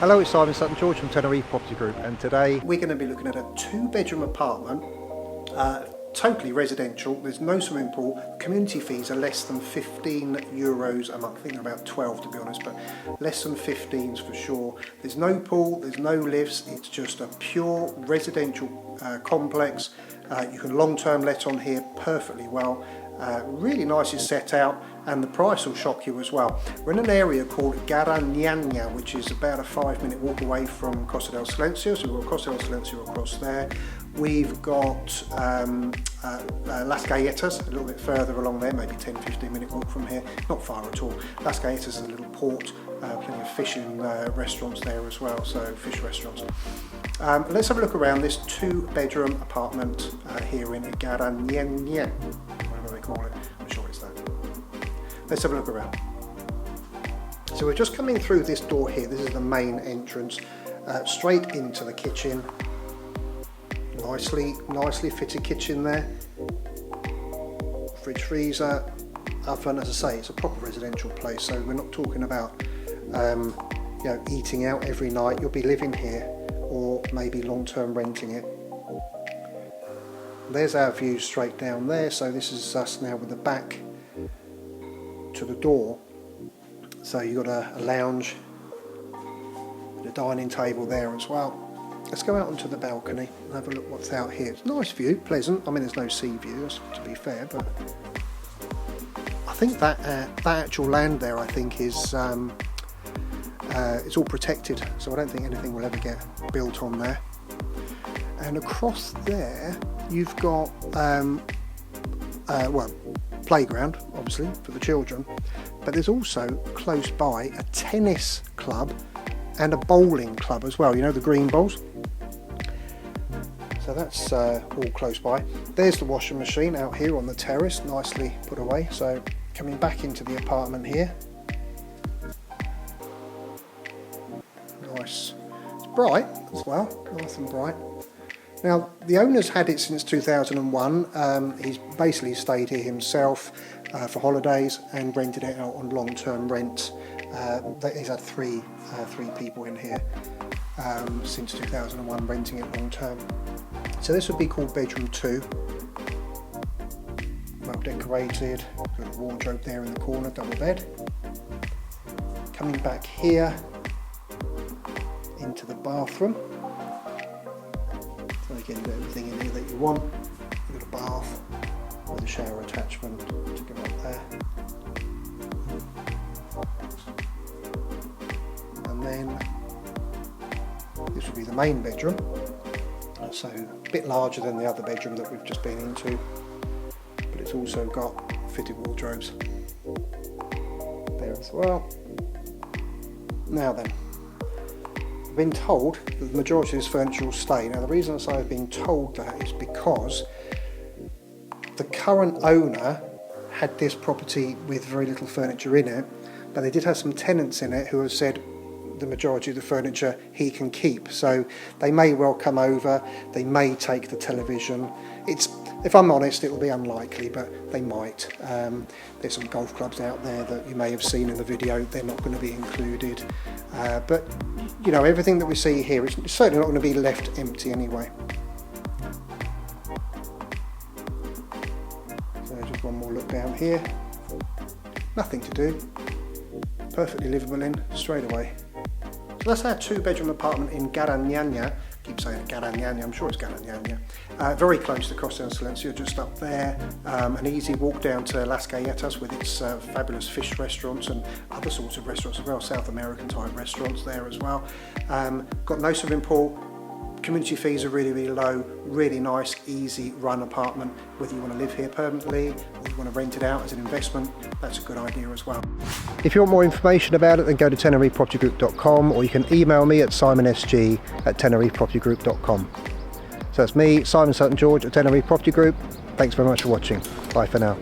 Hello, it's Simon Sutton George from Tenerife Property Group, and today we're going to be looking at a 2-bedroom apartment, totally residential. There's no swimming pool. Community fees are less than €15 a month. I think they're about 12 to be honest, but less than 15s for sure. There's no pool, there's no lifts. It's just a pure residential complex. You can long-term let on here perfectly well. Really nicely set out, and the price will shock you as well. We're in an area called Garañaña, which is about a 5-minute walk away from Costa del Silencio. So we've got Costa del Silencio across there. We've got Las Galletas a little bit further along there, maybe 10-15 minute walk from here, not far at all. Las Galletas is a little port, plenty of fishing restaurants there as well, so fish restaurants. Let's have a look around this 2-bedroom apartment here in Garañaña, whatever they call it. I'm sure it's that. Let's have a look around. So we're just coming through this door here. This is the main entrance, straight into the kitchen. Nicely fitted kitchen there. Fridge, freezer, oven. As I say, it's a proper residential place, so we're not talking about eating out every night. You'll be living here, or maybe long-term renting it. There's our view straight down there, so this is us now with the back to the door. So you've got a lounge, a dining table there as well. Let's go out onto the balcony and have a look what's out here. It's a nice view, pleasant. I mean, there's no sea view, to be fair, but I think that actual land there, I think, is it's all protected, so I don't think anything will ever get built on there. And across there, you've got playground, obviously, for the children, but there's also close by a tennis club and a bowling club as well. You know, the green balls. So that's all close by. There's the washing machine out here on the terrace, nicely put away. So coming back into the apartment here. Nice. It's bright as well, nice and bright. Now, the owner's had it since 2001. He's basically stayed here himself for holidays and rented it out on long-term rent. He's had three people in here since 2001 renting it long-term. So this would be called bedroom 2. Well decorated, got a wardrobe there in the corner, double bed. Coming back here into the bathroom. So again, you've got everything in here that you want. You've got a bath with a shower attachment to go up there. And then this would be the main bedroom. So a bit larger than the other bedroom that we've just been into, but it's also got fitted wardrobes there as well. Now then, I've been told that the majority of this furniture will stay. Now the reason I say I've been told that is because the current owner had this property with very little furniture in it, but they did have some tenants in it who have said the majority of the furniture he can keep. So they may well come over, they may take the television. If I'm honest, it will be unlikely, but they might. There's some golf clubs out there that you may have seen in the video. They're not going to be included. But you know, everything that we see here is certainly not going to be left empty anyway. So just one more look down here. Nothing to do. Perfectly livable in straight away. So that's our 2-bedroom apartment in Garañaña. I keep saying Garañaña, I'm sure it's Garañaña. Very close to Costa del Silencio, just up there. An easy walk down to Las Galletas with its fabulous fish restaurants and other sorts of restaurants as well, South American type restaurants there as well. Got no swimming pool. Community fees are really low, really nice, easy run apartment. Whether you want to live here permanently or you want to rent it out as an investment, that's a good idea as well. If you want more information about it, then go to tenerifepropertygroup.com, or you can email me at simonsg@tenerifepropertygroup.com. So that's me, Simon Sutton George at Tenerife Property Group. Thanks very much for watching. Bye for now.